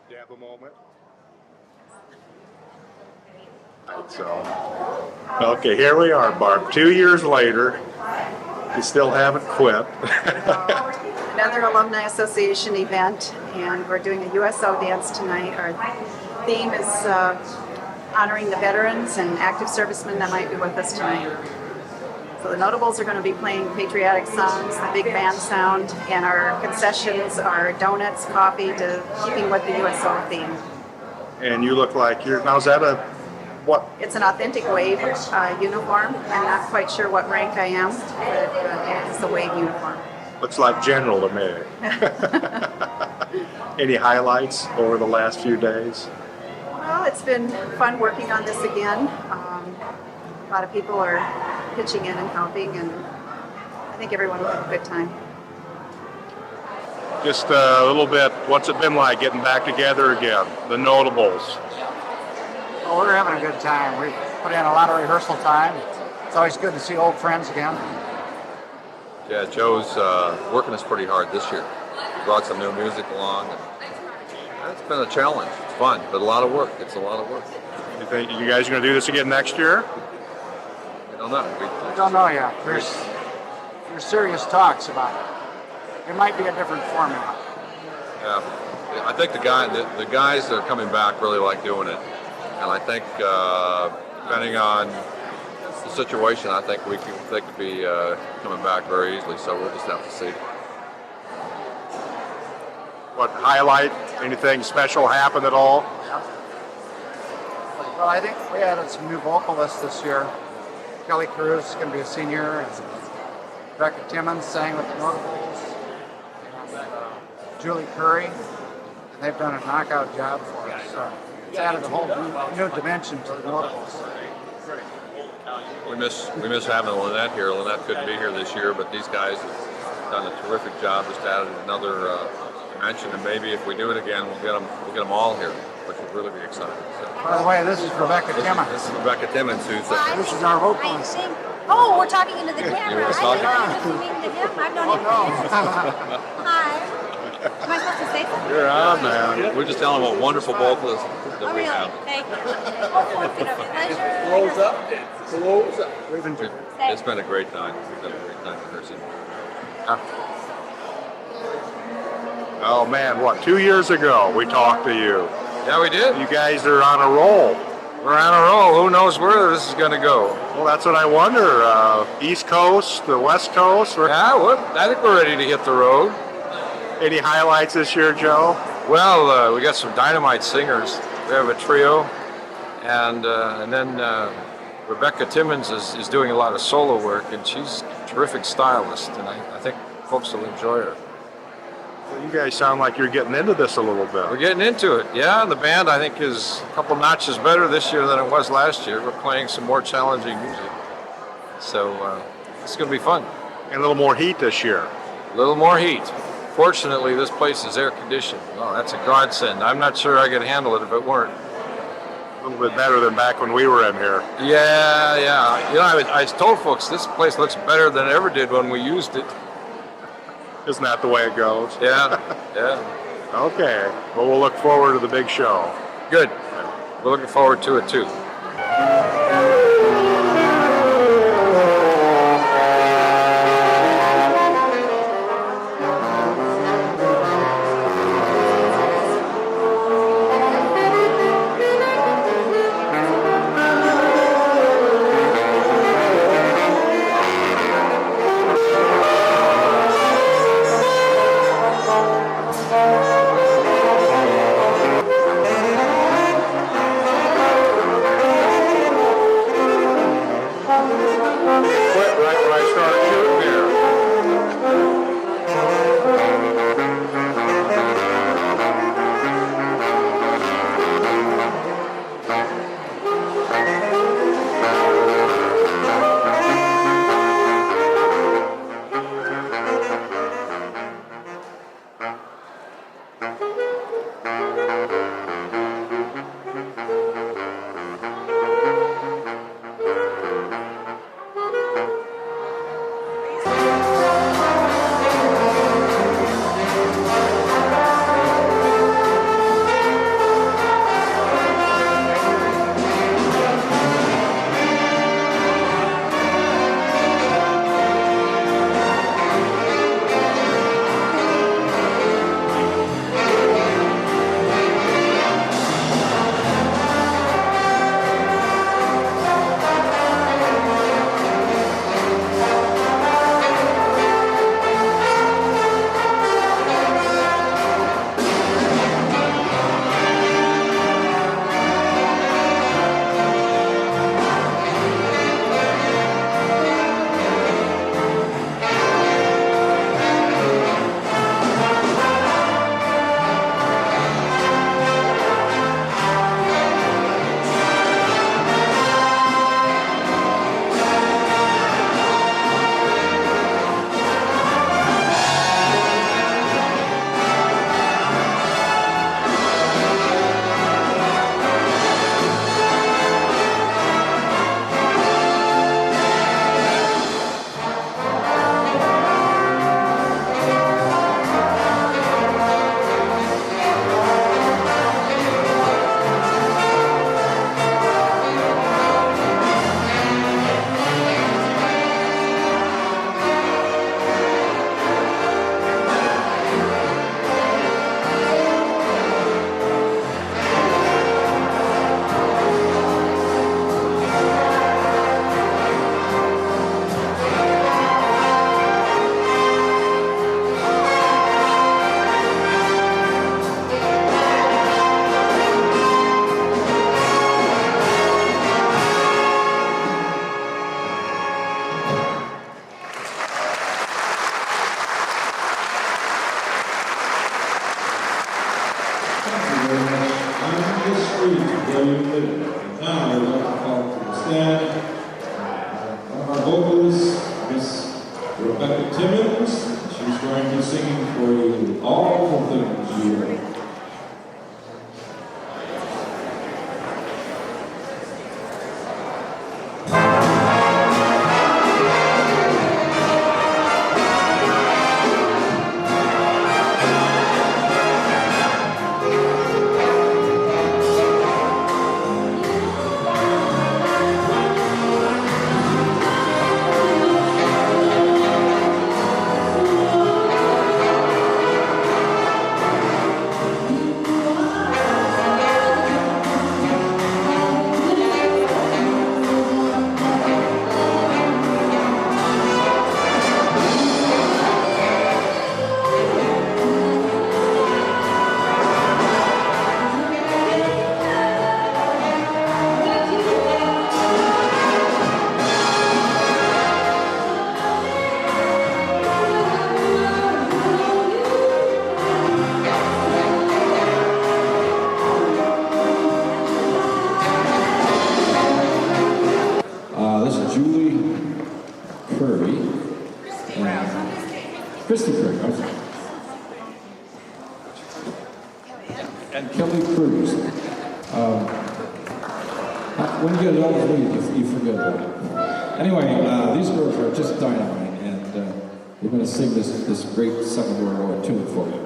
Do you have a moment? So, okay, here we are, Barb. 2 years later, you still haven't quit. Another Alumni Association event, and we're doing a USO dance tonight. Our theme is honoring the veterans and active servicemen that might be with us tonight. So the Notables are going to be playing patriotic songs, the big band sound, and our concessions are donuts, coffee, to keeping with the USO theme. And you look like you're, now is that a, what? It's an authentic WAVE uniform. I'm not quite sure what rank I am, but it's a WAVE uniform. Looks like general to me. Any highlights over the last few days? Well, it's been fun working on this again. A lot of people are pitching in and helping, and I think everyone will have a good time. Just a little bit, what's it been like getting back together again, the Notables? Well, we're having a good time. We put in a lot of rehearsal time. It's always good to see old friends again. Yeah, Joe's working us pretty hard this year. Brought some new music along. And it's been a challenge. It's fun, but a lot of work. It's a lot of work. You think you guys are going to do this again next year? We don't know. We don't know yet. There's serious talks about it. It might be a different formula. Yeah, I think the guys that are coming back really like doing it, and I think depending on the situation, I think they could be coming back very easily. So we'll just have to see. What highlight? Anything special happened at all? Well, I think we added some new vocalists this year. Kelly Cruz is going to be a senior, and Rebecca Timmins sang with the Notables, and Julie Curry, and they've done a knockout job for us. So it's added a whole new dimension to the Notables. We miss having Lynette here. Lynette couldn't be here this year, but these guys have done a terrific job. Just added another dimension, and maybe if we do it again, we'll get them all here, which would really be exciting. So. By the way, this is Rebecca Timmins. This is Rebecca Timmins, who's this is our vocalist. Oh, we're talking into the camera. You were I talking. didn't know you were speaking to him. I've known him for years. Hi. Am I supposed to say something? You're on, man. We're just telling them what wonderful vocalists that Oh, we really? have. Thank you. Oh, it's been a pleasure. Close up. Close up. It's been a great time. We've had a great time rehearsing. Oh man, what, 2 years ago we talked to you. Yeah, we did. You guys are on a roll. We're on a roll. Who knows where this is going to go? Well, that's what I wonder. East Coast, the West Coast? Yeah, I think we're ready to hit the road. Any highlights this year, Joe? Well, we got some dynamite singers. We have a trio, and then Rebecca Timmins is doing a lot of solo work, and she's a terrific stylist, and I think folks will enjoy her. Well, you guys sound like you're getting into this a little bit. We're getting into it, yeah. The band, I think, is a couple notches better this year than it was last year. We're playing some more challenging music, so it's going to be fun. And a little more heat this year. A little more heat. Fortunately, this place is air conditioned. Oh, that's a godsend. I'm not sure I could handle it if it weren't. A little bit better than back when we were in here. Yeah. You know, I told folks this place looks better than it ever did when we used it. Isn't that the way it goes? Yeah. Okay. Well, we'll look forward to the big show. Good. We're looking forward to it, too. very much on the street where you live. And now I'd like to call to the stand one of our vocalists, Miss Rebecca Timmins. She's going to be singing for you all the things you hear. And Kelly Cruz. When you get old, you forget about it. Anyway, these girls are just dynamite, and they're going to sing this great second World War tune for you.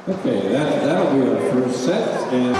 Okay, that'll be our first set. And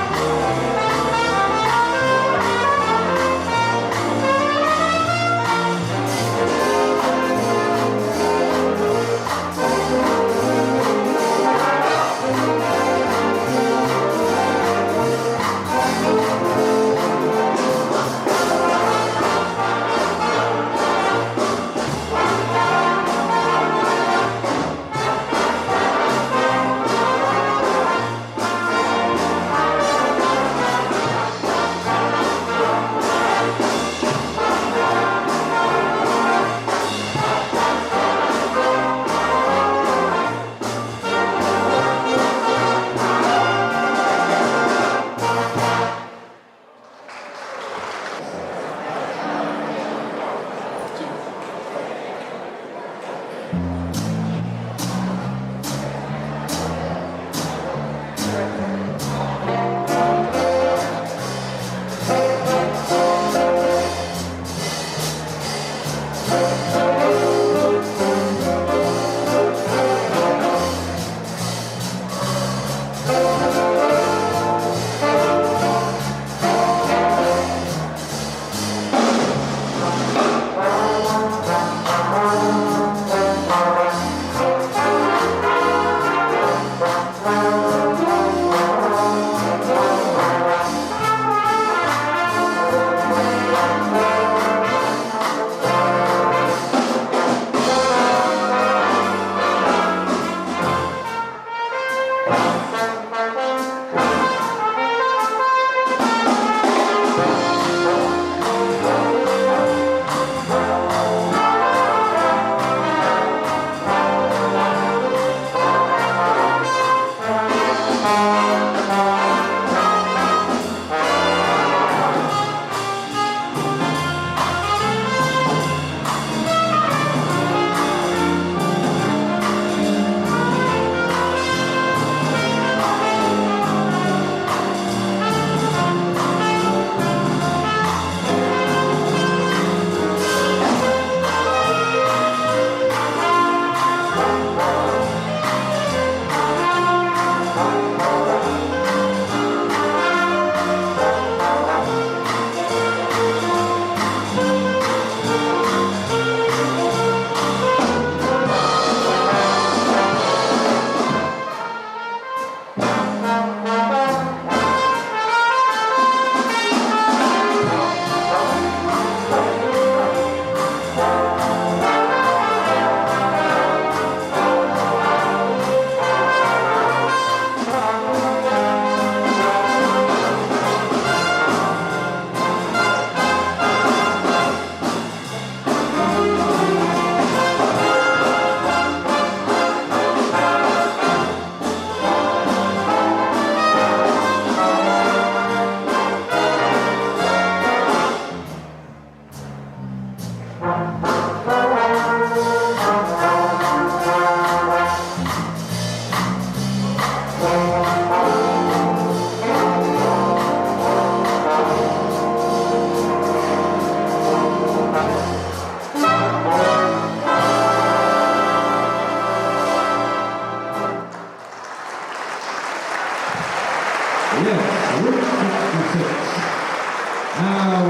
Now,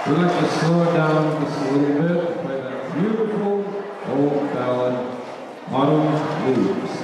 we'd like to slow it down just a little bit and play that beautiful old ballad, Autumn Leaves.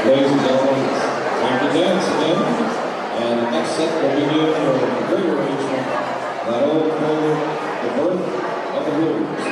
Ladies and gentlemen, it's time to dance again. And the next set will begin for a great arrangement that old called The Birth of the Blues.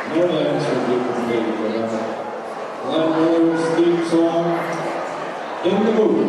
No dance will be completed without Landlord's theme song, In the Mood.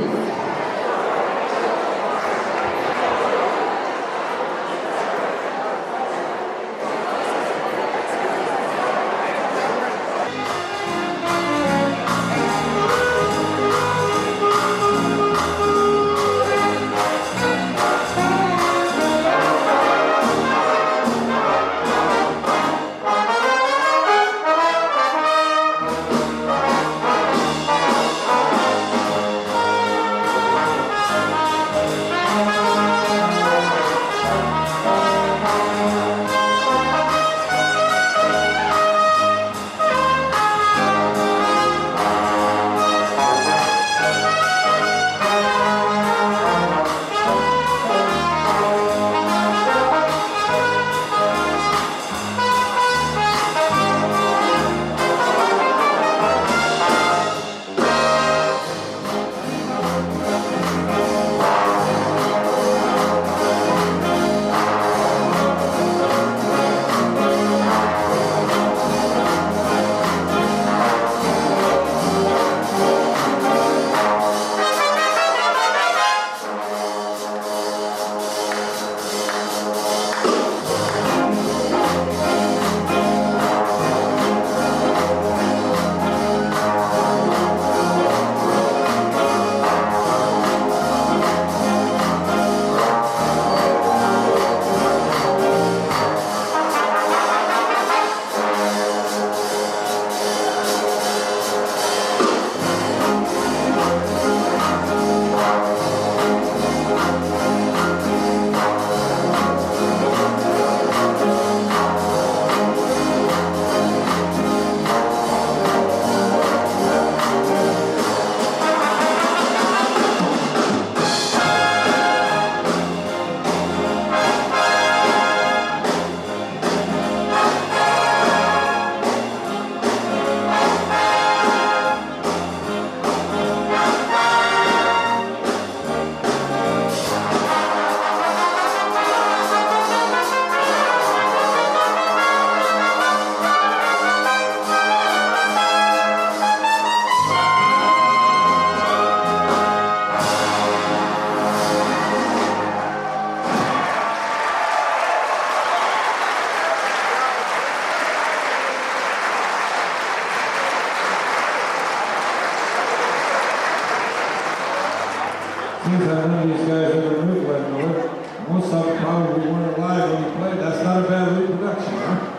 Seems like none of these guys ever knew what it was. Most of them probably weren't alive when he played. That's not a bad reproduction, huh?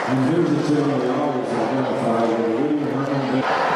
And here's the two we always identify with the Woogie Herman.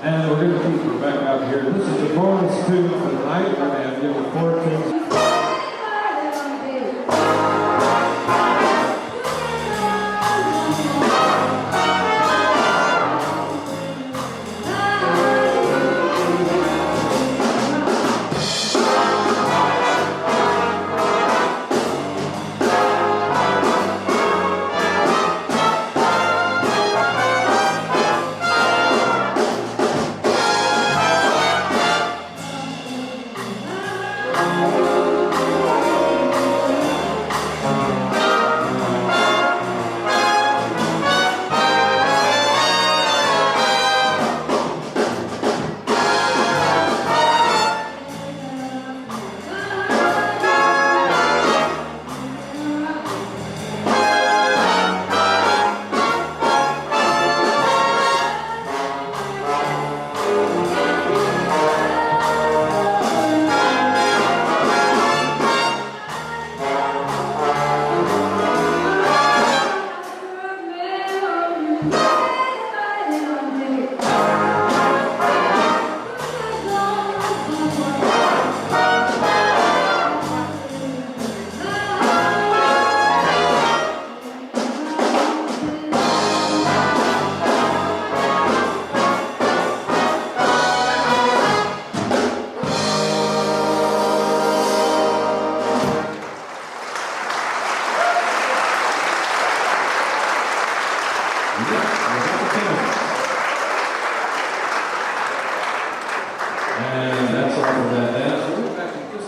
And we're going to keep Rebecca up here. This is the bonus tune for the night. We're going to have you 4 tunes. And that's all for that dance. We'll get back to this.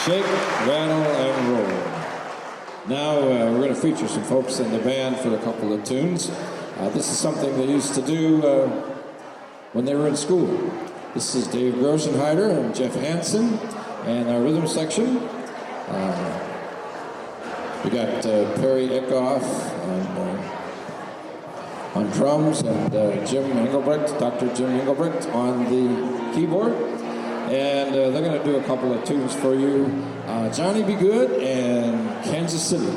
Shake, rattle, and roll. Now we're going to feature some folks in the band for a couple of tunes. This is something they used to do when they were in school. This is Dave Grossenheider and Jeff Hansen and our rhythm section. We got Perry Eckhoff on drums and Jim Engelbrecht, Dr. Jim Engelbrecht on the keyboard. And they're going to do a couple of tunes for you. Johnny Be Good and Kansas City.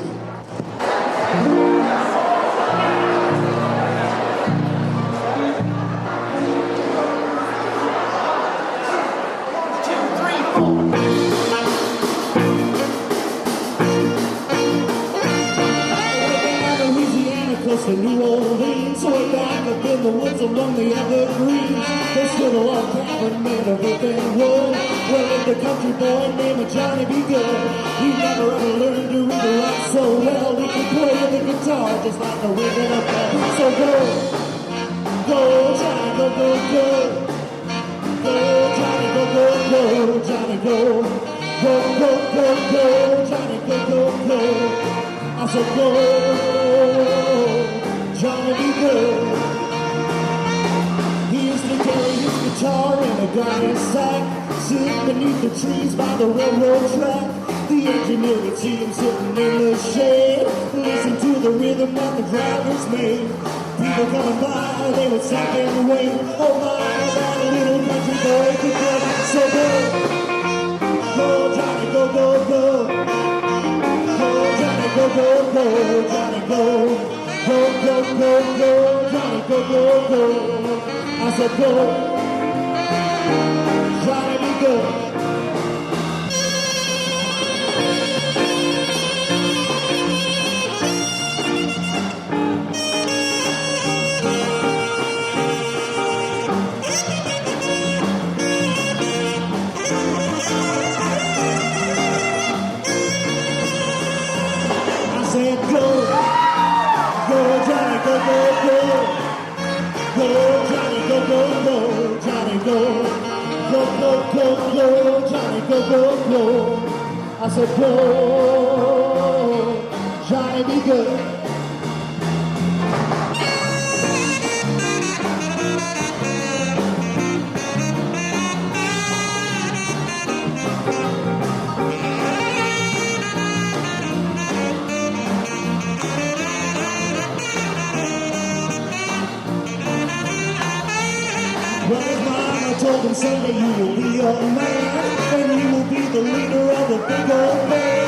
Close to New Orleans, way back up in the woods among the evergreens, there stood a log cabin made of earth and wood, where lived a country boy named Johnny Be Good. He never ever learned to read or write so well. He could play the guitar just like a wind in a bell. go. Go, Johnny, go, go, go, Johnny, go. Go, go, go, go, Johnny, go, go, go. I said go, Johnny, be good. He used to carry his guitar in a garden sack, sit beneath the trees by the railroad track. The engineer would see him sitting in the shade, listen to the rhythm that the drivers made. People coming by, they would stop and wait. Oh my, that little country boy could play so good. Go, Johnny, go, go, go. Go, Johnny, go, go, go. Johnny, go. Go, go, go, go. Johnny, go, go, go. I said go. Johnny, be good. Go. I said, go, Johnny, be good. Well, his mama told him, Sunday, you will be a man. And you will be the leader of the big old band.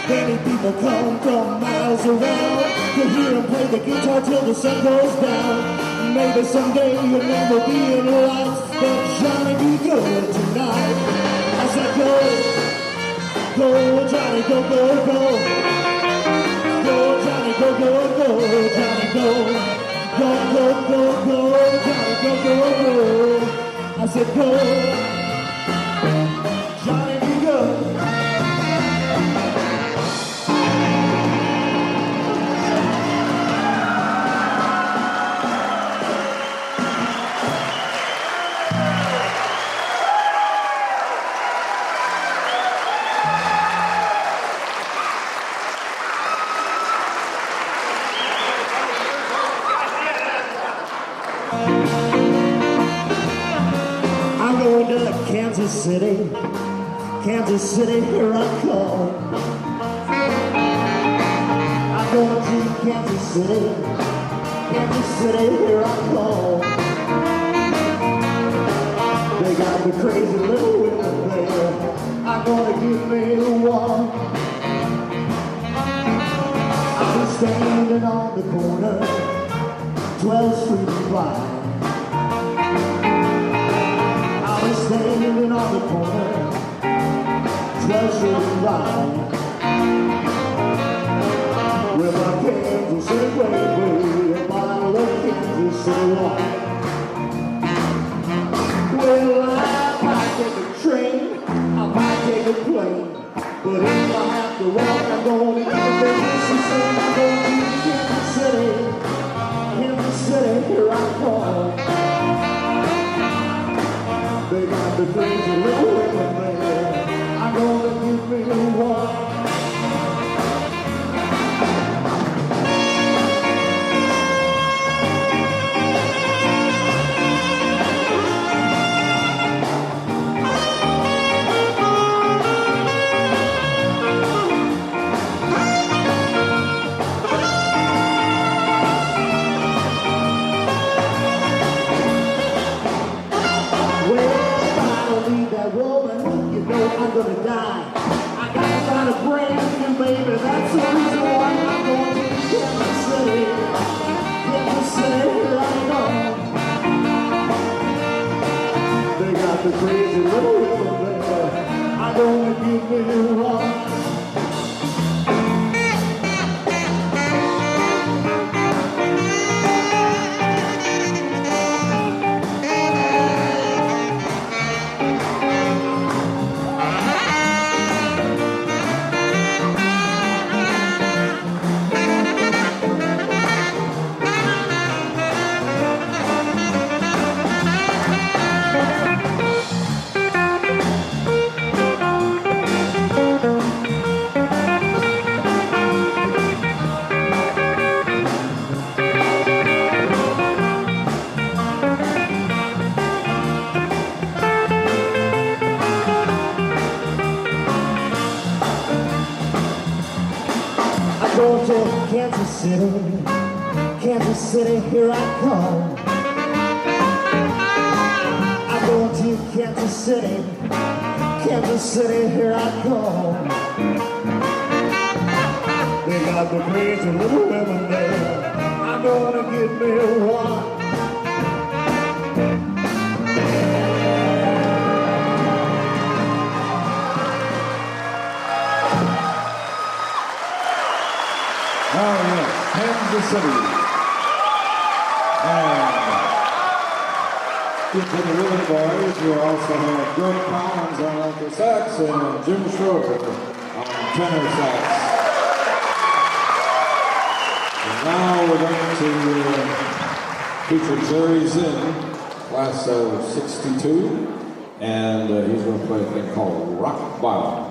Many people come from miles around to hear him play the guitar till the sun goes down. Maybe someday your name will be in lights, but Johnny, be good tonight. I said go, go, Johnny, go, go, go. Go, Johnny, go, go, go, Johnny, go. Go, go, go, go, Johnny, go, go, go. I said go. Johnny, be good. I'm going to Kansas City. Kansas City, here I come. I'm going to Kansas City. Kansas City, here I come. They got the crazy little women there. I'm gonna give me one. I've been standing on the corner, 12th Street and Vine. I've been standing on the corner, 12th Street and Vine. With my Kansas City baby, a bottle of Kansas City wine. Well, I might take a train, I might take a plane, but if I have to walk, I'm gonna get a business and say I'm gonna be in Kansas City. Kansas City, here I come. They got the crazy little women there. I'm gonna give me one. I'm gonna die. I gotta find a Going to Kansas City, Kansas City, here I come. I'm going to Kansas City, Kansas City, here I come. They got the crazy little women there. I'm gonna get me one. Oh yes, Kansas City. And into the Women Boys, we also have Greg Collins on alto sax and Jim Schroeder on tenor sax. And now we're going to feature Jerry Zinn, class of '62, and he's going to play a thing called Rock Bottom.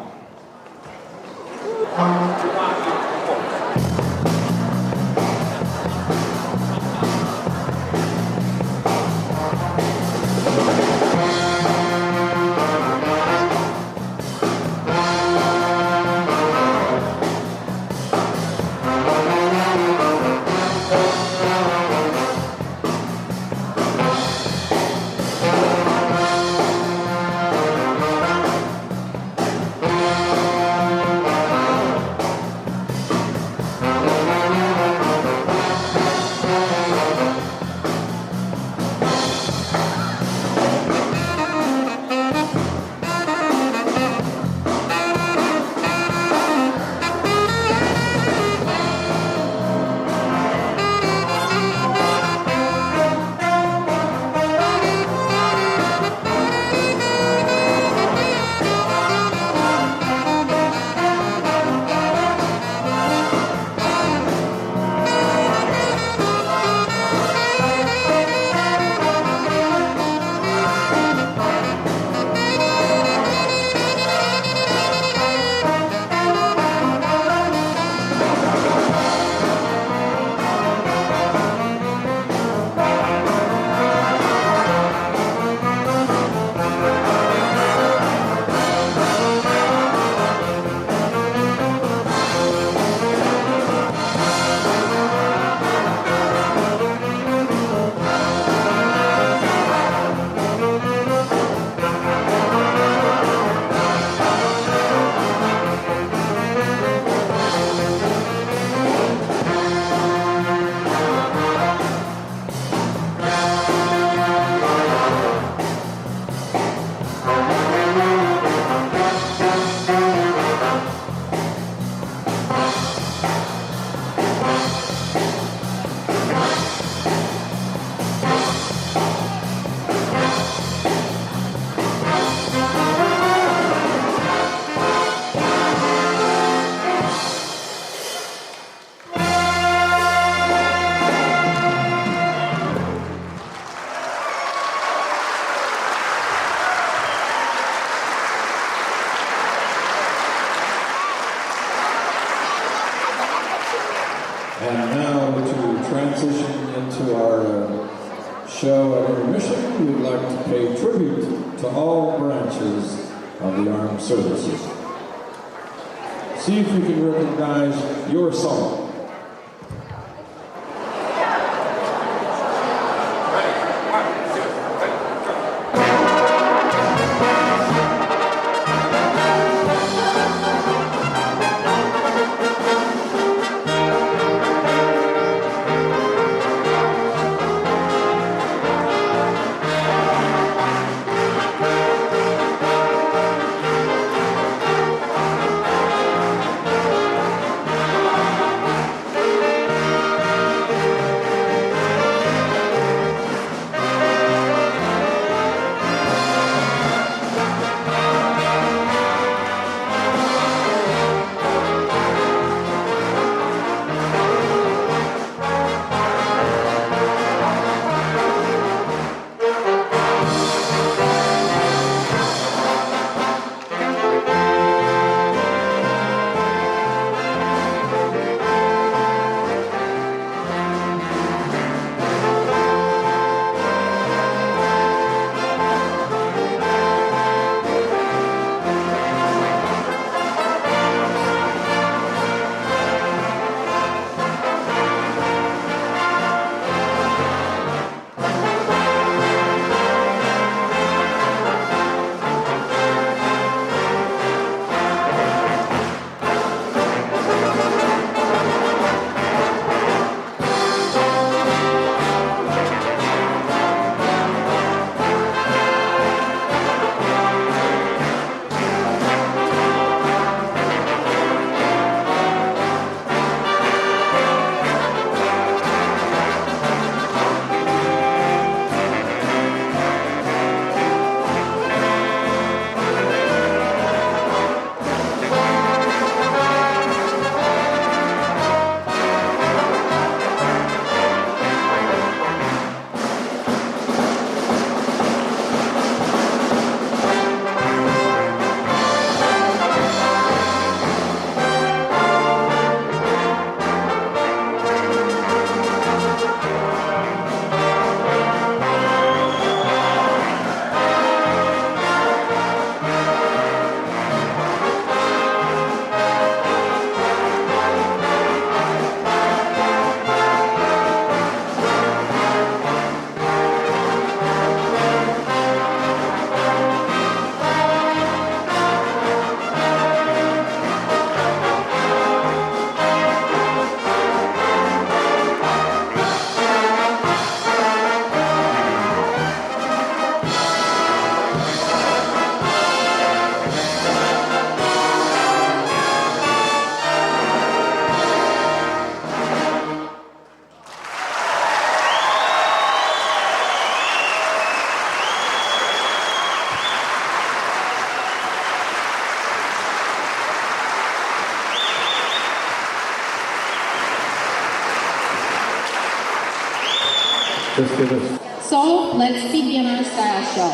And now to transition into our show at intermission, we'd like to pay tribute to all branches of the armed services. See if you can recognize your song. Just give us. So let's begin our style show.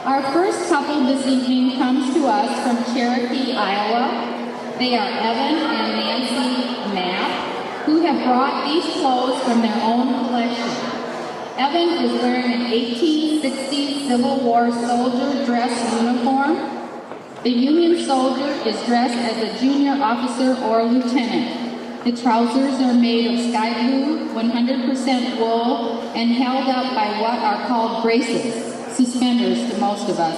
Our first couple this evening comes to us from Cherokee, Iowa. They are Evan and Nancy Knapp, who have brought these clothes from their own collection. Evan is wearing an 1860s Civil War soldier dress uniform. The Union soldier is dressed as a junior officer or lieutenant. The trousers are made of sky blue, 100% wool, and held up by what are called braces, suspenders to most of us.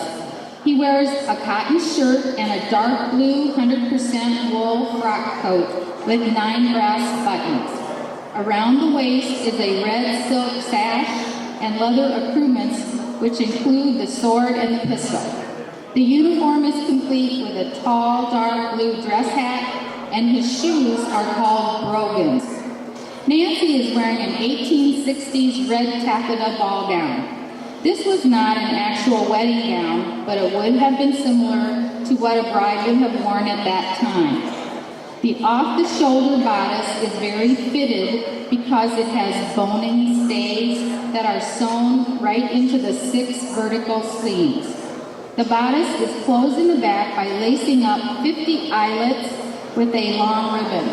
He wears a cotton shirt and a dark blue, 100% wool frock coat with 9 brass buttons. Around the waist is a red silk sash and leather accoutrements, which include the sword and the pistol. The uniform is complete with a tall, dark blue dress hat, and his shoes are called brogans. Nancy is wearing an 1860s red taffeta ball gown. This was not an actual wedding gown, but it would have been similar to what a bride would have worn at that time. The off-the-shoulder bodice is very fitted because it has boning stays that are sewn right into the 6 vertical sleeves. The bodice is closed in the back by lacing up 50 eyelets with a long ribbon.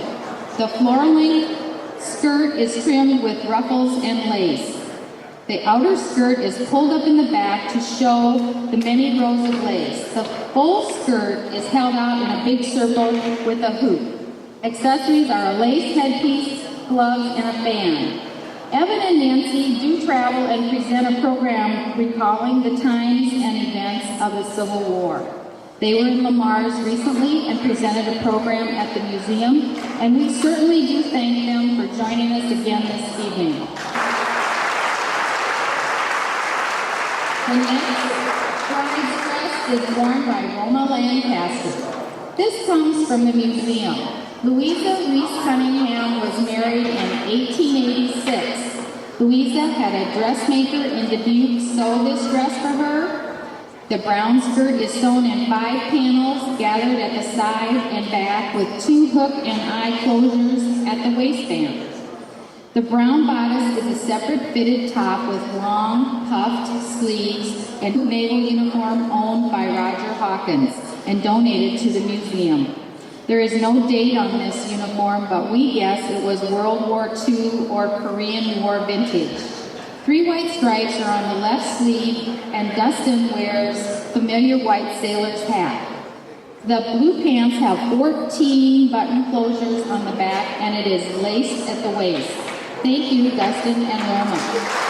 The floor-length skirt is trimmed with ruffles and lace. The outer skirt is pulled up in the back to show the many rows of lace. The full skirt is held out in a big circle with a hoop. Accessories are a lace headpiece, gloves, and a band. Evan and Nancy do travel and present a program recalling the times and events of the Civil War. They were in Lamar's recently and presented a program at the museum, and we certainly do thank them for joining us again this evening. The next bride's dress is worn by Roma Lancaster. This comes from the museum. Louisa Reese Cunningham was married in 1886. Louisa had a dressmaker in Dubuque sew this dress for her. The brown skirt is sewn in 5 panels gathered at the side and back with 2 hook and eye closures at the waistband. The brown bodice is a separate fitted top with long, puffed sleeves and naval uniform owned by Roger Hawkins and donated to the museum. There is no date on this uniform, but we guess it was World War II or Korean War vintage. 3 white stripes are on the left sleeve, and Dustin wears familiar white sailor's hat. The blue pants have 14 button closures on the back, and it is laced at the waist. Thank you, Dustin and Warmup.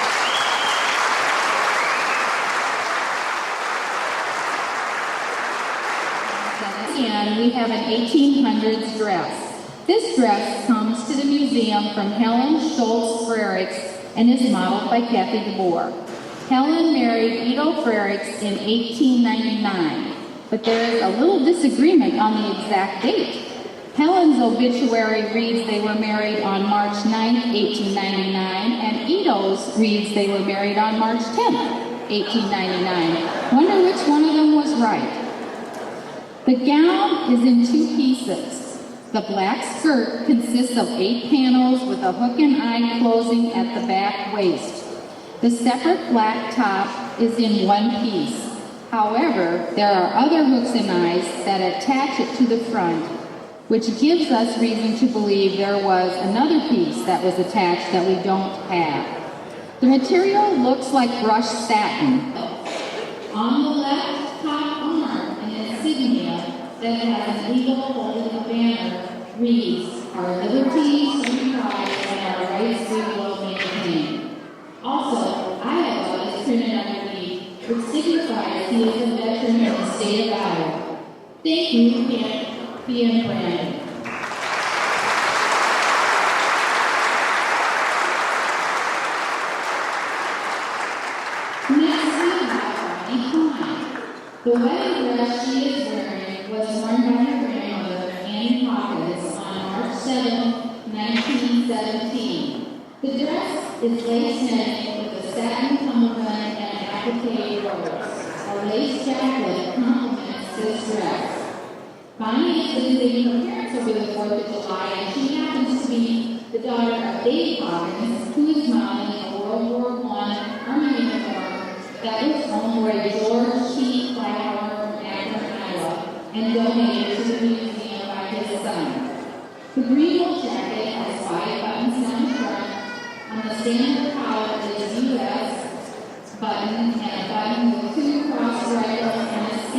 And we have an 1800s dress. This dress comes to the museum from Helen Schultz Frericks and is modeled by Kathy DeBoer. Helen married Edo Frericks in 1899, but there is a little disagreement on the exact date. Helen's obituary reads they were married on March 9, 1899, and Edo's reads they were married on March 10, 1899. Wonder which one of them was right. The gown is in 2 pieces. The black skirt consists of 8 panels with a hook and eye closing at the back waist. The separate black top is in 1 piece. However, there are other hooks and eyes that attach it to the front, which gives us reason to believe there was another piece that was attached that we don't have. The material looks like brushed satin. On the left top arm, an insignia that has an eagle holding a banner reads, "Our liberties we pride and our rights we will maintain." Also, Iowa is printed underneath, which signifies he is a veteran of the state of Iowa. Thank you, P.M. Brandon. Next, we have Bonnie Klein. The wedding dress she is wearing was worn by her grandmother, Annie Hawkins, on March 7, 1917. The dress is lace knit with a satin cummerbund and an applique rose. A lace jacket complements this dress. Bonnie is visiting her parents over the 4th of July, and she happens to be the daughter of Dave Hawkins, who is modeling a World green wool jacket has 5 buttons down the front. On the standard collar is US button and a button with 2 cross rifles and a C.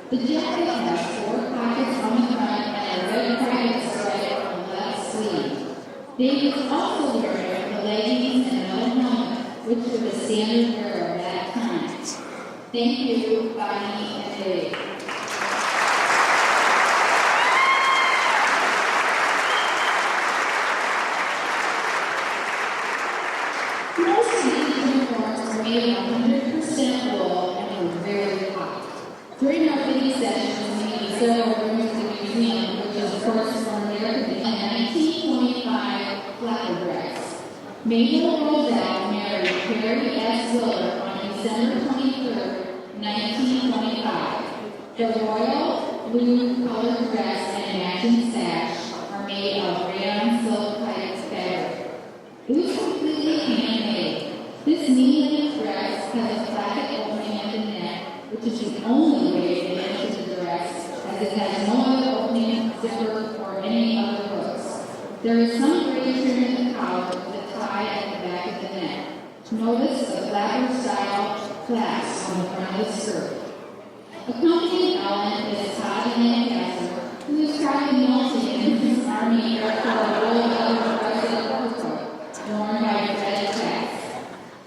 The jacket has 4 pockets on the front and a red private stripe on the left sleeve. Dave is also wearing the leggings and metal helmet, which were the standard wear of that time. Thank you, Bonnie and Dave. Most of these uniforms are made of 100% wool and were very hot. During our video sessions, we used several rooms of the museum, which is of course from their 1925 flapper dress. Mabel Roselle married Harry S. Willer on December 23, 1925. The royal blue colored dress and matching sash are made of rayon silk type fabric. It was completely handmade. This knee-length dress has a placket opening at the neck, which is the only way to enter the dress, as it has no other opening, zipper, or any other hooks. There is some gray trim in the collar with a tie at the back of the neck. Notice the flapper-style clasp on the front of the skirt. Accompanying Ellen is Todd Lancaster, who is currently melting in his Army Air Corps Royal Elder President Purple, worn by Fred Tex.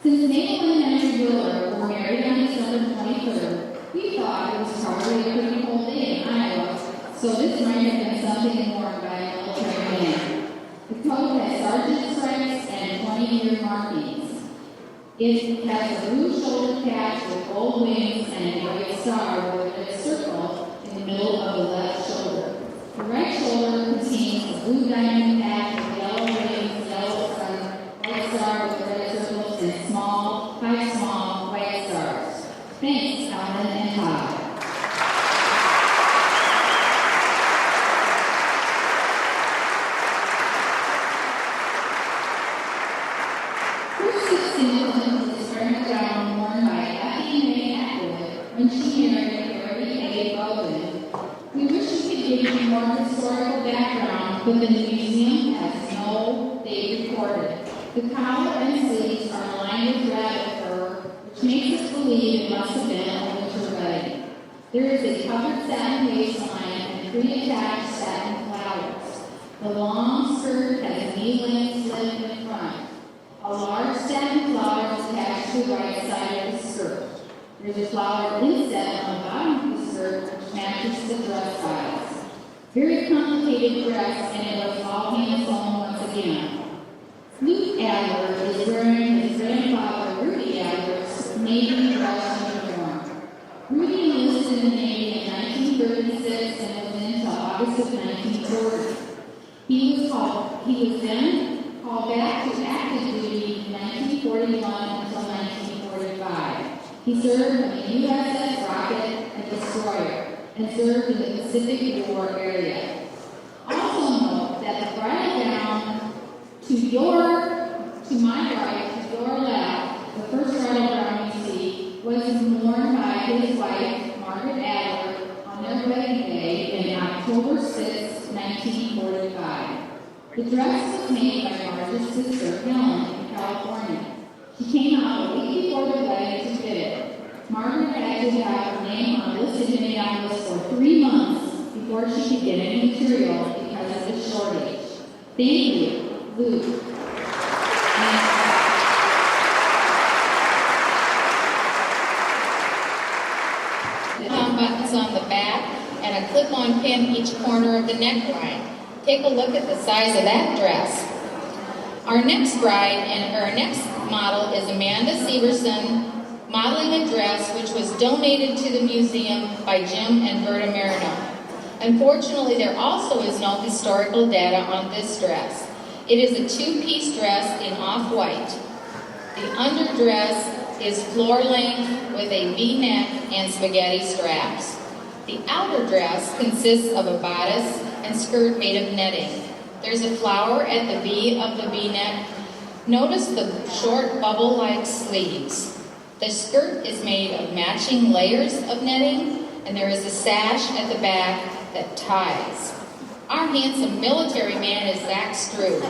Since Mabel and Henry Willer were married on December 23rd, we thought it was probably a pretty cold day in Iowa, so this might have been something worn by a military man. The coat has sergeant stripes and 20-year markings. It has a blue shoulder patch with gold wings and a white star with a circle in the middle of the left shoulder. The right shoulder contains a blue diamond patch with yellow wings, yellow sun, white star with red circles, and 5 small white stars. Thanks, Alan and Todd. When she married Harry A. Bowden. We wish we could give you more historical background, but the museum has no date recorded. The collar and sleeves are lined with rattle fur, which makes us believe it must have been a winter wedding. There is a covered satin waistline and 3 attached satin flowers. The long skirt has a knee-length slit in front. A large satin flower is attached to the right side of the skirt. There's a flower inset on the bottom of the skirt which matches the dress size. Very complicated dress, and it was all hand-sewn once again. Luke Adler is wearing his grandfather Rudy Adler's Navy dress uniform. Rudy enlisted in the Navy in 1936 and was in until August of 1940. He was then called back to active duty in 1941 until 1945. He served on the USS Rocket and Destroyer and served in the Pacific War area. Also note that the bridal gown to my right, to your left, the first bridal gown you see, was worn by his wife, Margaret Adler, on their wedding day in October 6, 1945. The dress was made by Margaret's sister, Helen, in California. She came out a week before the wedding to fit it. Margaret had to have her name on the listed envelopes for 3 months before she could get any material because of the shortage. Thank you, Luke. Buttons on the back and a clip-on pin each corner of the neckline. Take a look at the size of that dress. Our next bride and our next model is Amanda Severson, modeling a dress which was donated to the museum by Jim and Berta Marino. Unfortunately, there also is no historical data on this dress. It is a 2-piece dress in off-white. The underdress is floor length with a V-neck and spaghetti straps. The outer dress consists of a bodice and skirt made of netting. There's a flower at the V of the V-neck. Notice the short bubble-like sleeves. The skirt is made of matching layers of netting, and there is a sash at the back that ties. Our handsome military man is Zach Struve.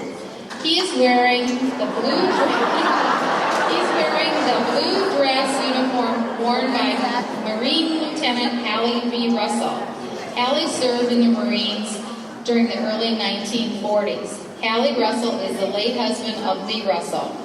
He is wearing the blue dress uniform worn by Marine Lieutenant Hallie V. Russell. Hallie served in the Marines during the early 1940s. Hallie Russell is the late husband of Lee Russell.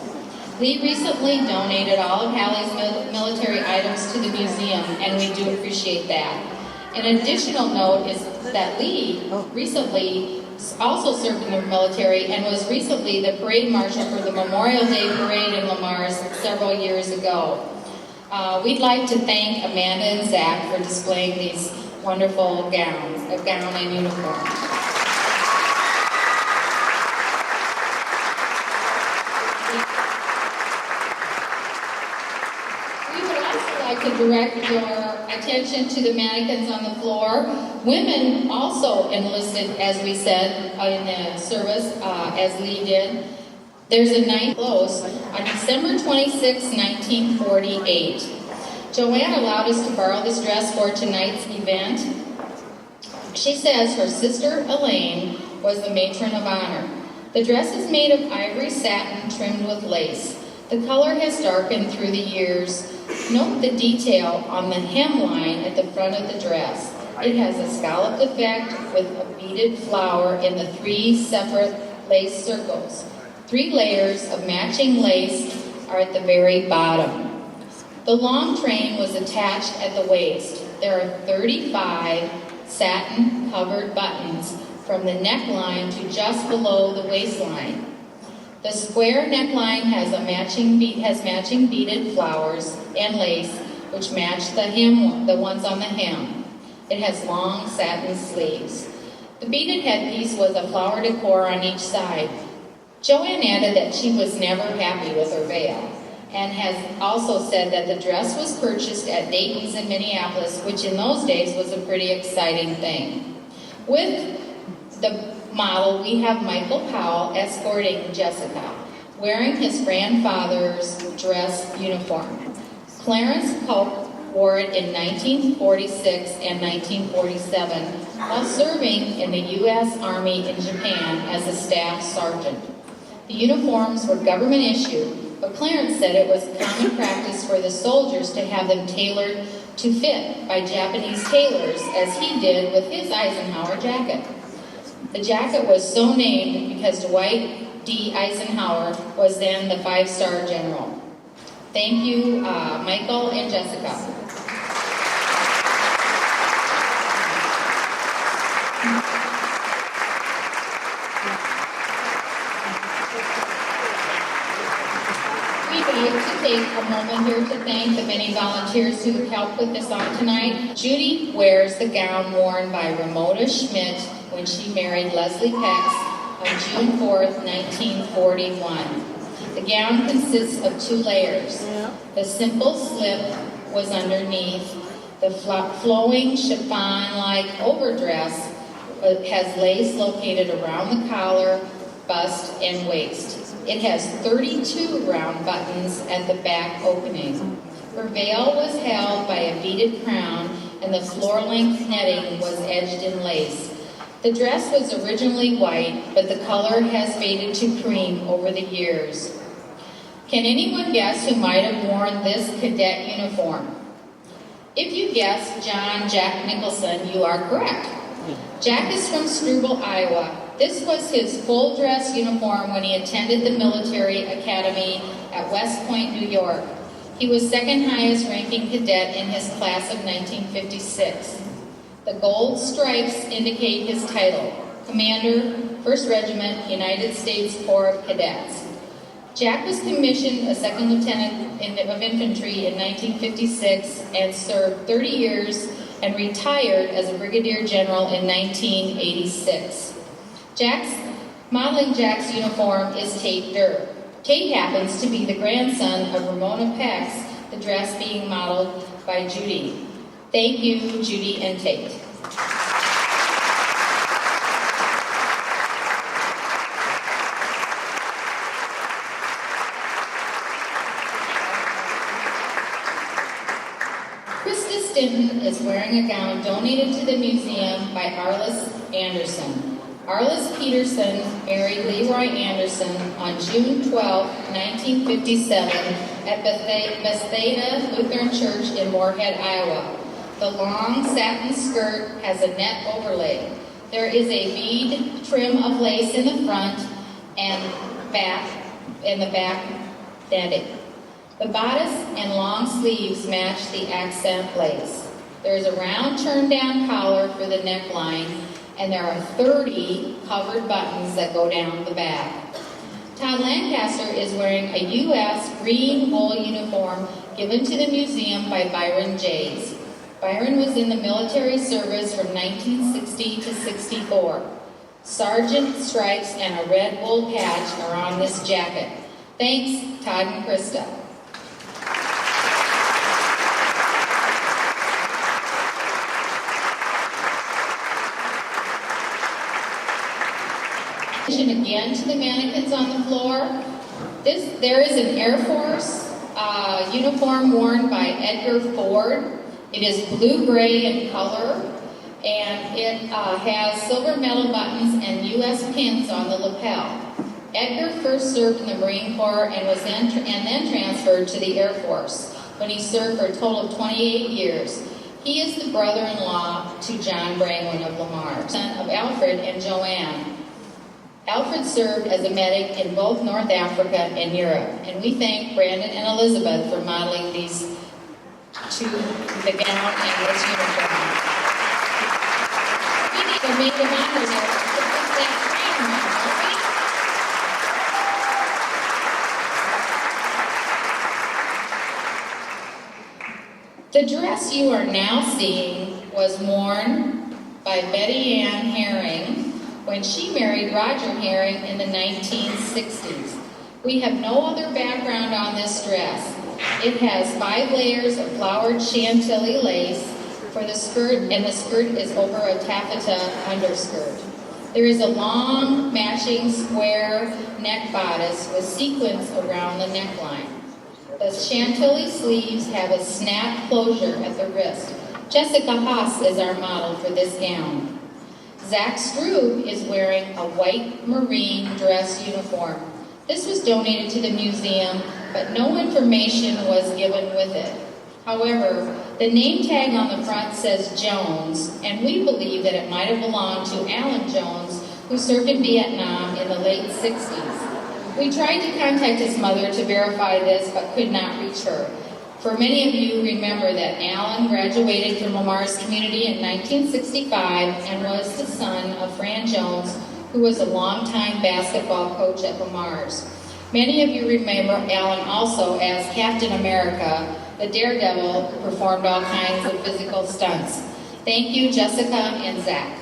Lee recently donated all of Hallie's military items to the museum, and we do appreciate that. An additional note is that Lee recently also served in the military and was recently the parade marshal for the Memorial Day Parade in Lamar's several years ago. We'd like to thank Amanda and Zach for displaying these wonderful gowns, a gown and uniform. To direct your attention to the mannequins on the floor. Women also enlisted, as we said, in the service, as Lee did. There's a night close on December 26, 1948. Joanne allowed us to borrow this dress for tonight's event. She says her sister Elaine was the matron of honor. The dress is made of ivory satin trimmed with lace. The color has darkened through the years. Note the detail on the hemline at the front of the dress. It has a scalloped effect with a beaded flower in the 3 separate lace circles. 3 layers of matching lace are at the very bottom. The long train was attached at the waist. There are 35 satin-covered buttons from the neckline to just below the waistline. The square neckline has matching beaded flowers and lace, which match the ones on the hem. It has long satin sleeves. The beaded headpiece was a flower decor on each side. Joanne added that she was never happy with her veil, and has also said that the dress was purchased at Dayton's in Minneapolis, which in those days was a pretty exciting thing. With the model, we have Michael Powell escorting Jessica, wearing his grandfather's dress uniform. Clarence Polk wore it in 1946 and 1947 while serving in the U.S. Army in Japan as a staff sergeant. The uniforms were government issued, but Clarence said it was common practice for the soldiers to have them tailored to fit by Japanese tailors, as he did with his Eisenhower jacket. The jacket was so named because Dwight D. Eisenhower was then the 5-star general. Thank you, Michael and Jessica. We'd like to take a moment here to thank the many volunteers who have helped put this on tonight. Judy wears the gown worn by Ramona Schmidt when she married Leslie Pex on June 4th, 1941. The gown consists of 2 layers. The simple slip was underneath. The flowing chiffon-like overdress has lace located around the collar, bust, and waist. It has 32 round buttons at the back opening. Her veil was held by a beaded crown, and the floor-length netting was edged in lace. The dress was originally white, but the color has faded to cream over the years. Can anyone guess who might have worn this cadet uniform? If you guessed John Jack Nicholson, you are correct. Jack is from Struble, Iowa. This was his full dress uniform when he attended the military academy at West Point, New York. He was second highest ranking cadet in his class of 1956. The gold stripes indicate his title, Commander, 1st Regiment, United States Corps of Cadets. Jack was commissioned a second lieutenant of infantry in 1956 and served 30 years and retired as a brigadier general in 1986. Modeling Jack's uniform is Tate Durr. Tate happens to be the grandson of Ramona Pex, the dress being modeled by Judy. Thank you, Judy and Tate. Krista Stinton is wearing a gown donated to the museum by Arliss Anderson. Arliss Peterson married Leroy Anderson on June 12, 1957 at Bethesda Lutheran Church in Moorhead, Iowa. The long satin skirt has a net overlay. There is a bead trim of lace in the front and the back netting. The bodice and long sleeves match the accent lace. There is a round turn-down collar for the neckline, and there are 30 covered buttons that go down the back. Todd Lancaster is wearing a U.S. green wool uniform given to the museum by Byron Jays. Byron was in the military service from 1960 to 64. Sergeant stripes and a red wool patch are on this jacket. Thanks, Todd and Krista. Again to the mannequins on the floor. There is an Air Force uniform worn by Edgar Ford. It is blue-gray in color, and it has silver metal buttons and U.S. pins on the lapel. Edgar first served in the Marine Corps and was then transferred to the Air Force, when he served for a total of 28 years. He is the brother-in-law to John Brangwyn of Lamar, son of Alfred and Joanne. Alfred served as a medic in both North Africa and Europe, and we thank Brandon and Elizabeth for modeling these to the gown and this uniform. We need a maid of honor there to put that frame on, don't we? The dress you are now seeing was worn by Betty Ann Herring when she married Roger Herring in the 1960s. We have no other background on this dress. It has 5 layers of flowered chantilly lace for the skirt, and the skirt is over a taffeta underskirt. There is a long matching square neck bodice with sequins around the neckline. The chantilly sleeves have a snap closure at the wrist. Jessica Haas is our model for this gown. Zach Strube is wearing a white marine dress uniform. This was donated to the museum, but no information was given with it. However, the name tag on the front says Jones, and we believe that it might have belonged to Alan Jones, who served in Vietnam in the late 60s. We tried to contact his mother to verify this, but could not reach her. For many of you remember that Alan graduated from Lamar's community in 1965 and was the son of Fran Jones, who was a longtime basketball coach at Lamar's. Many of you remember Alan also as Captain America, the daredevil who performed all kinds of physical stunts. Thank you, Jessica and Zach.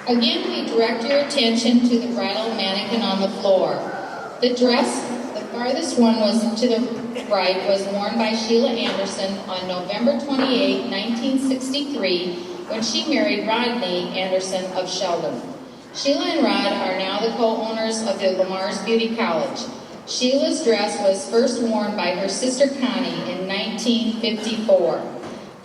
Again, we direct your attention to the bridal mannequin on the floor. The dress, the farthest one was to the right, was worn by Sheila Anderson on November 28, 1963, when she married Rodney Anderson of Sheldon. Sheila and Rod are now the co-owners of the Lamar's Beauty College. Sheila's dress was first worn by her sister Connie in 1954.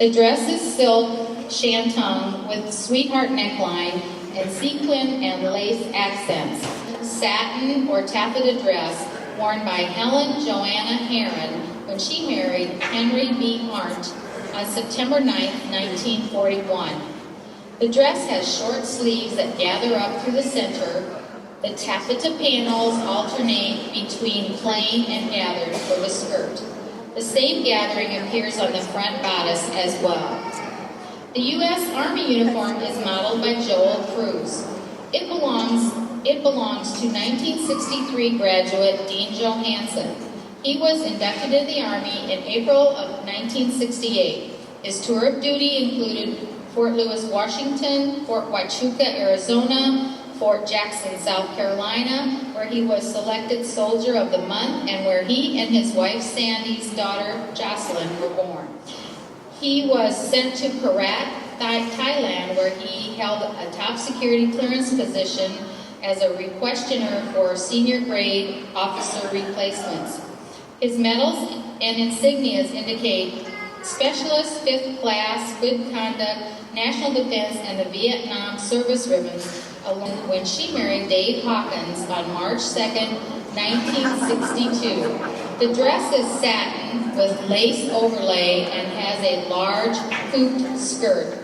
The dress is silk shantung with sweetheart neckline and sequin and lace accents. Satin or taffeta dress worn by Helen Joanna Heron when she married Henry B. Arndt on September 9, 1941. The dress has short sleeves that gather up through the center. The taffeta panels alternate between plain and gathered for the skirt. The same gathering appears on the front bodice as well. The U.S. Army uniform is modeled by Joel Cruz. It belongs to 1963 graduate Dean Johansson. He was inducted into the Army in April of 1968. His tour of duty included Fort Lewis, Washington, Fort Huachuca, Arizona, Fort Jackson, South Carolina, where he was selected Soldier of the Month and where he and his wife Sandy's daughter Jocelyn were born. He was sent to Perak, Thailand, where he held a top security clearance position as a requestioner for senior grade officer replacements. His medals and insignias indicate Specialist, 5th Class, Good Conduct, National Defense, and the Vietnam Service ribbons when she married Dave Hawkins on March 2nd, 1962. The dress is satin with lace overlay and has a large hooped skirt.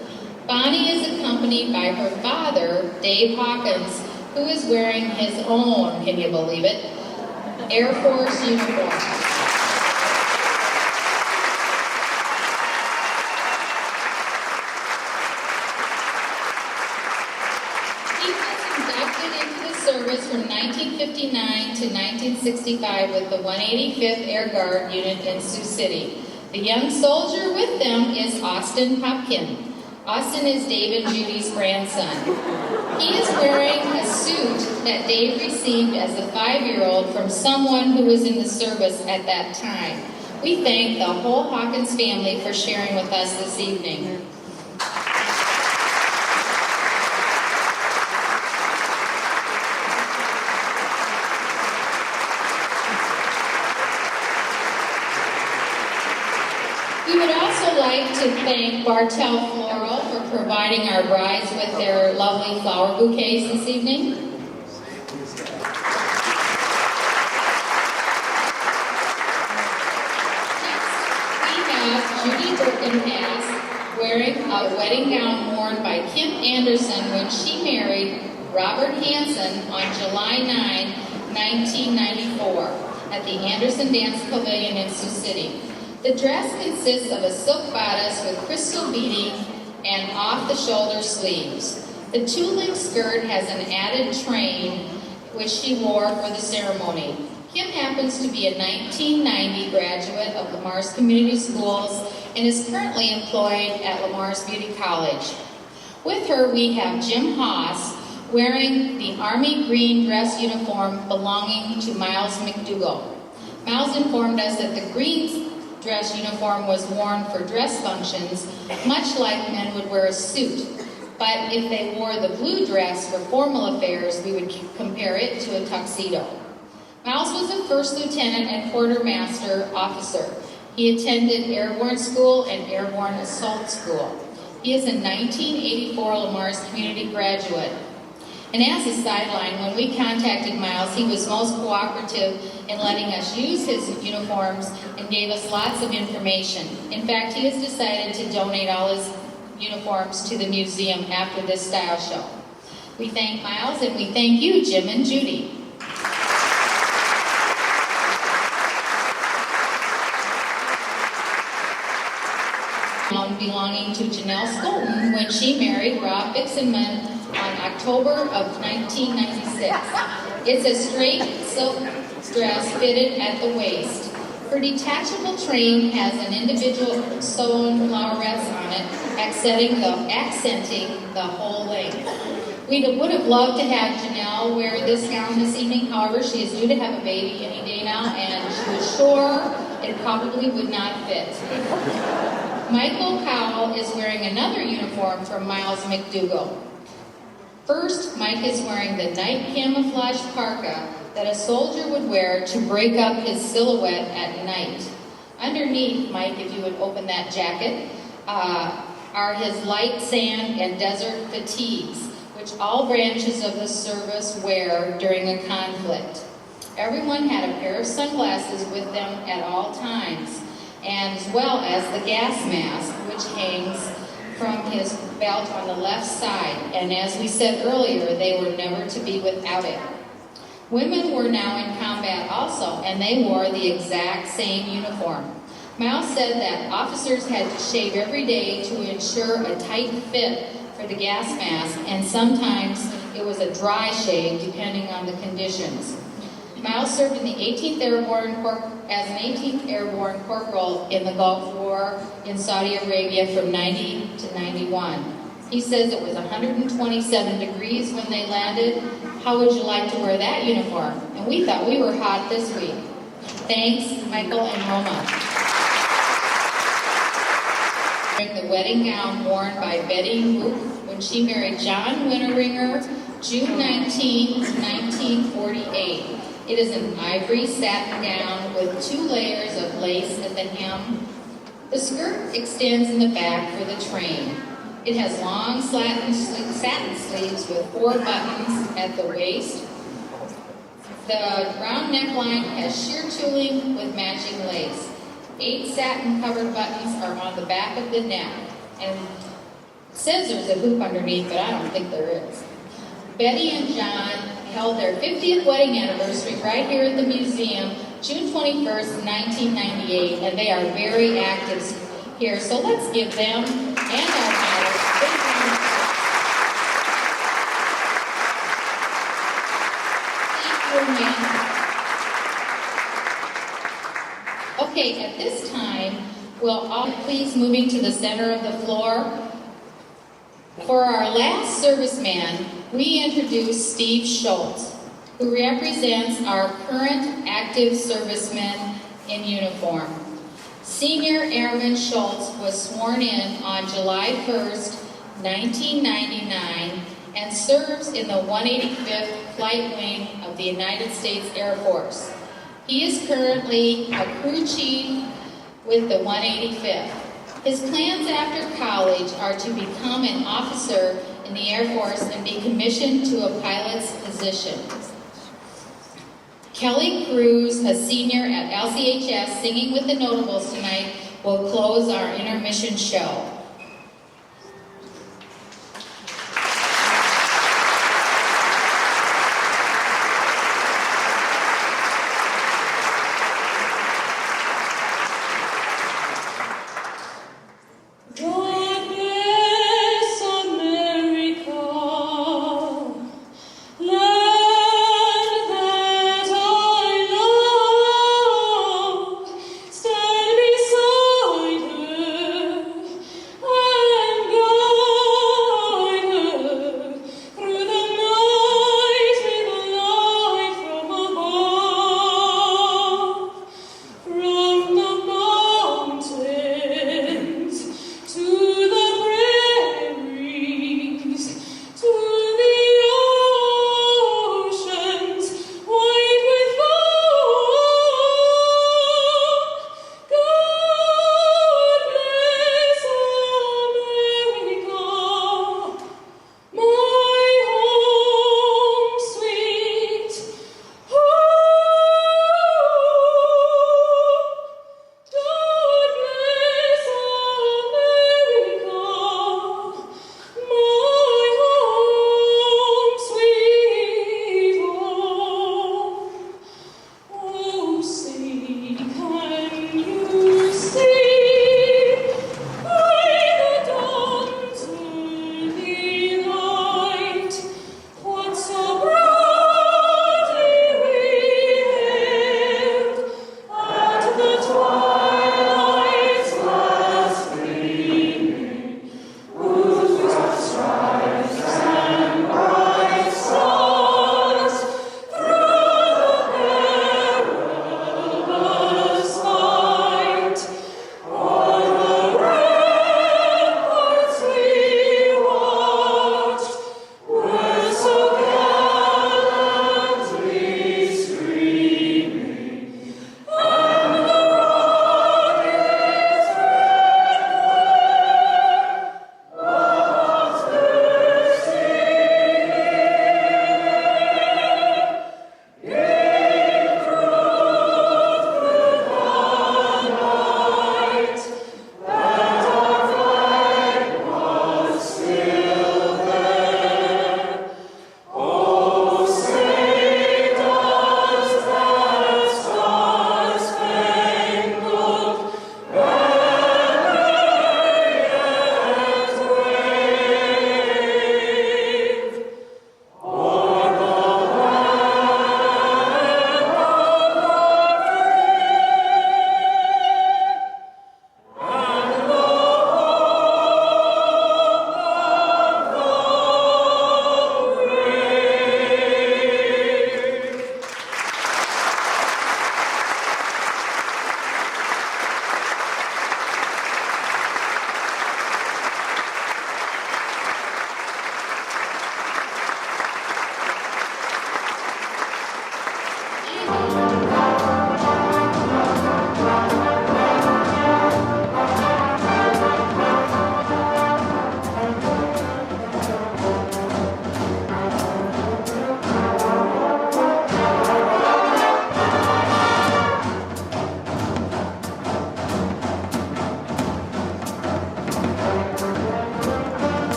Bonnie is accompanied by her father, Dave Hawkins, who is wearing his own, can you believe it, Air Force uniform. He was inducted into the service from 1959 to 1965 with the 185th Air Guard unit in Sioux City. The young soldier with them is Austin Popkin. Austin is Dave and Judy's grandson. He is wearing a suit that Dave received as a 5-year-old from someone who was in the service at that time. We thank the whole Hawkins family for sharing with us this evening. We would also like to thank Bartel Floral for providing our brides with their lovely flower bouquets this evening. Next, we have Judy Birkenhass wearing a wedding gown worn by Kim Anderson when she married Robert Hansen on July 9, 1994 at the Anderson Dance Pavilion in Sioux City. The dress consists of a silk bodice with crystal beading and off-the-shoulder sleeves. The two-link skirt has an added train, which she wore for the ceremony. Kim happens to be a 1990 graduate of Lamar's Community Schools and is currently employed at Lamar's Beauty College. With her, we have Jim Haas wearing the Army green dress uniform belonging to Miles McDougall. Miles informed us that the green dress uniform was worn for dress functions, much like men would wear a suit. But if they wore the blue dress for formal affairs, we would compare it to a tuxedo. Miles was a first lieutenant and quartermaster officer. He attended airborne school and airborne assault school. He is a 1984 Lamar's Community graduate. And as a sideline, when we contacted Miles, he was most cooperative in letting us use his uniforms and gave us lots of information. In fact, he has decided to donate all his uniforms to the museum after this style show. We thank Miles and we thank you, Jim and Judy. Belonging to Janelle Skolton when she married Rob Bixenman on October of 1996. It's a straight silk dress fitted at the waist. Her detachable train has an individual sewn flowerets on it, accenting the whole length. We would have loved to have Janelle wear this gown this evening. However, she is due to have a baby any day now, and she was sure it probably would not fit. Michael Powell is wearing another uniform from Miles McDougall. First, Mike is wearing the night camouflage parka that a soldier would wear to break up his silhouette at night. Underneath, Mike, if you would open that jacket, are his light sand and desert fatigues, which all branches of the service wear during a conflict. Everyone had a pair of sunglasses with them at all times, and as well as the gas mask, which hangs from his belt on the left side. And as we said earlier, they were never to be without it. Women were now in combat also, and they wore the exact same uniform. Miles said that officers had to shave every day to ensure a tight fit for the gas mask, and sometimes it was a dry shave depending on the conditions. Miles served in the 18th Airborne as an 18th Airborne Corporal in the Gulf War in Saudi Arabia from 90 to 91. He says it was 127 degrees when they landed. How would you like to wear that uniform? And we thought we were hot this week. Thanks, Michael and Roma. Wearing the wedding gown worn by Betty Boop when she married John Winteringer, June 19, 1948. It is an ivory satin gown with 2 layers of lace at the hem. The skirt extends in the back for the train. It has long satin sleeves with 4 buttons at the waist. The round neckline has sheer tooling with matching lace. 8 satin-covered buttons are on the back of the neck, and it says there's a hoop underneath, but I don't think there is. Betty and John held their 50th wedding anniversary right here at the museum, June 21st, 1998, and they are very active here. So let's give them and our models a big round of applause. Okay, at this time, will all please moving to the center of the floor. For our last serviceman, we introduce Steve Schultz, who represents our current active servicemen in uniform. Senior Airman Schultz was sworn in on July 1st, 1999, and serves in the 185th Flight Wing of the United States Air Force. He is currently a crew chief with the 185th. His plans after college are to become an officer in the Air Force and be commissioned to a pilot's position. Kelly Cruz, a senior at LCHS singing with the Notables tonight, will close our intermission show.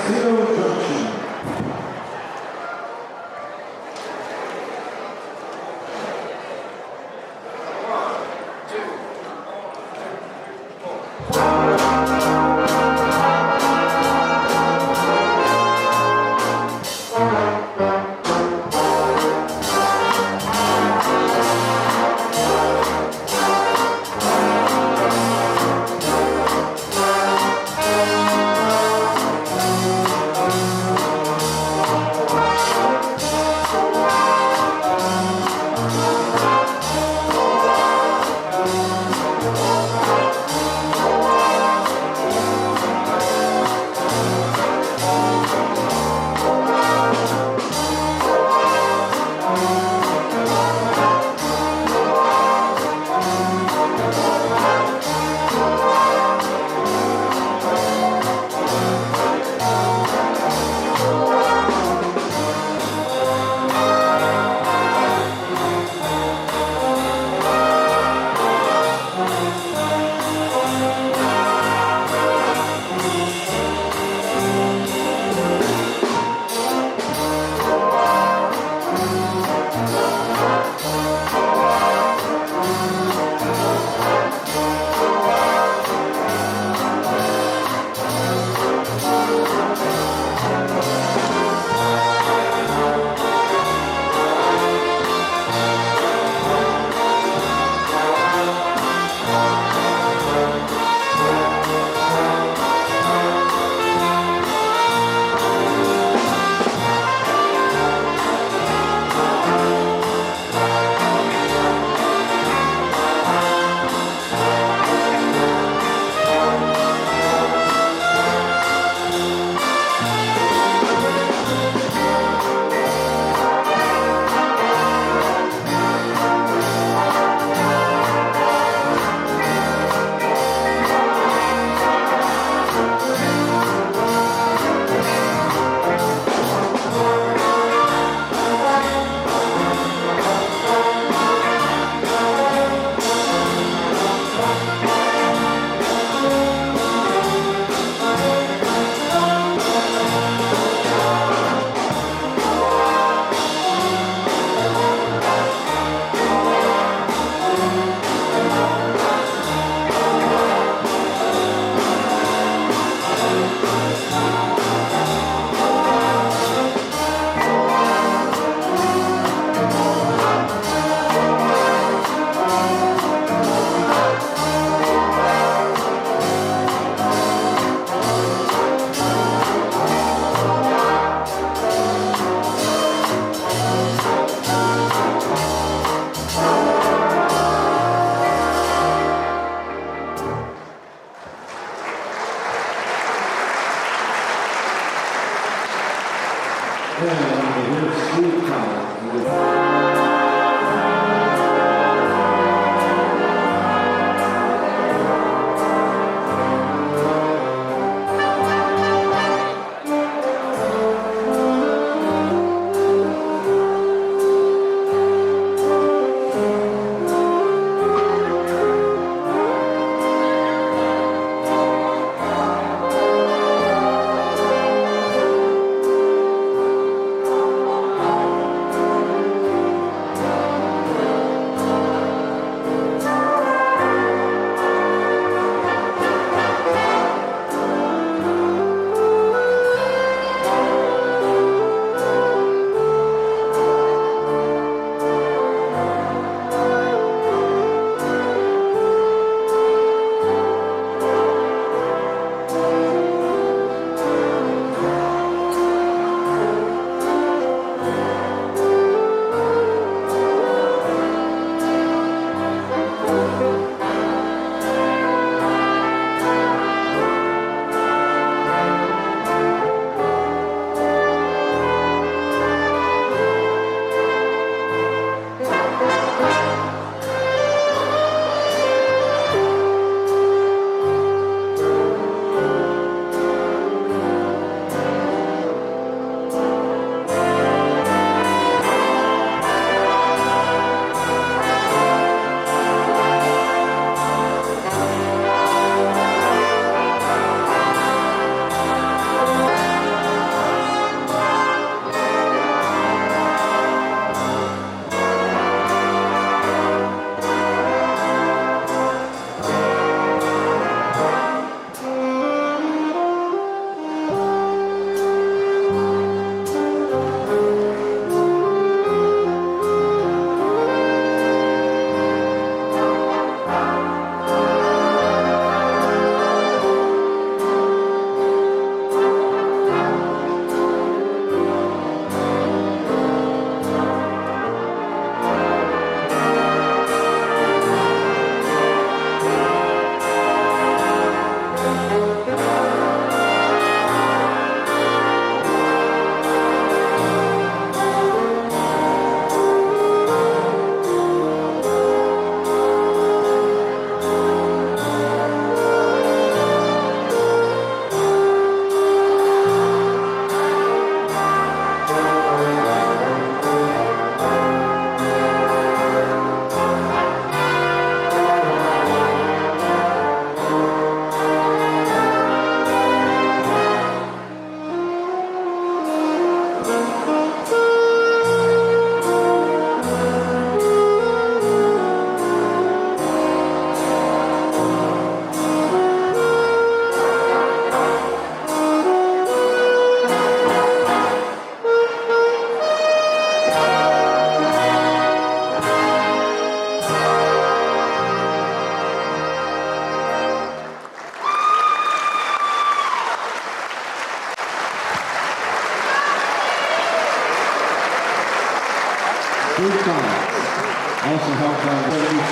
Tuxedo Junction.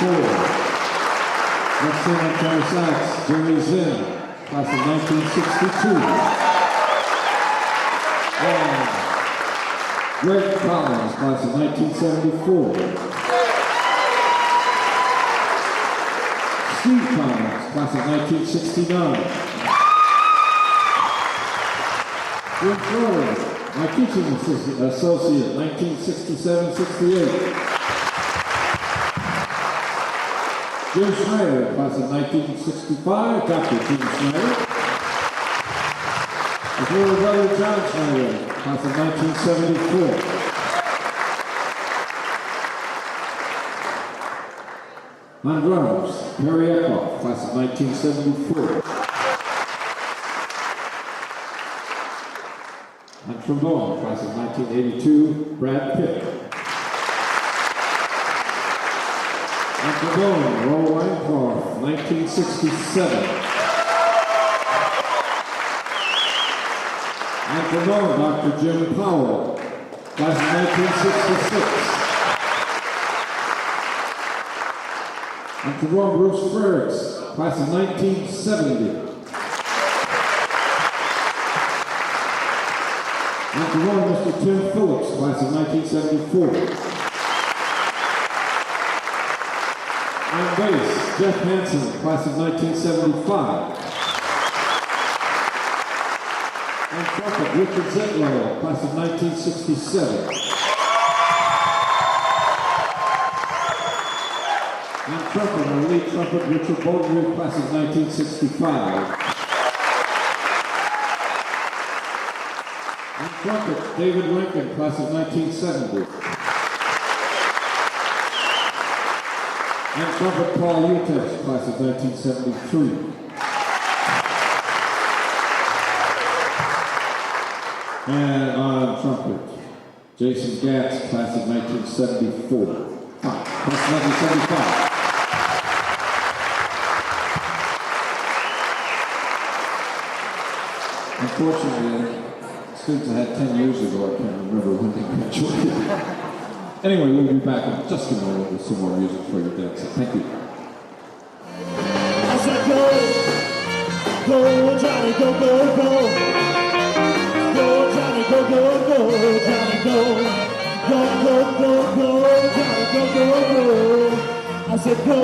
Next in on tenor sax, Jerry Zinn, class of 1962. And Greg Collins, class of 1974. Steve Collins, class of 1969. Jim Flores, my teaching associate, 1967-68. Jim Schneider, class of 1965, Dr. Jim Schneider. His little brother, John Schneider, class of 1974. On drums, Perry Eckhoff, class of 1974. On trombone, class of 1982, Brad Pitt. On trombone, Roll Wyckoff, 1967. On trombone, Dr. Jim Powell, class of 1966. On trombone, Bruce Ferris, class of 1970. On trombone, Mr. Tim Phillips, class of 1974. On bass, Jeff Hansen, class of 1975. On trumpet, Richard Zitlow, class of 1967. On trumpet, our lead trumpet, Richard Baldry, class of 1965. On trumpet, David Rankin, class of 1970. On trumpet, Paul Utesh, class of 1973. And on trumpet, Jason Gatz, class of 1974. Class of 1975. Unfortunately, students I had 10 years ago, I can't remember when they graduated. Anyway, we'll be back in just a moment with some more music for your dance. Thank you. I said go, go Johnny, go, go, go. Go Johnny, go, go, go, Johnny, go. Go, go, go, go, Johnny, go, go, go. I said go.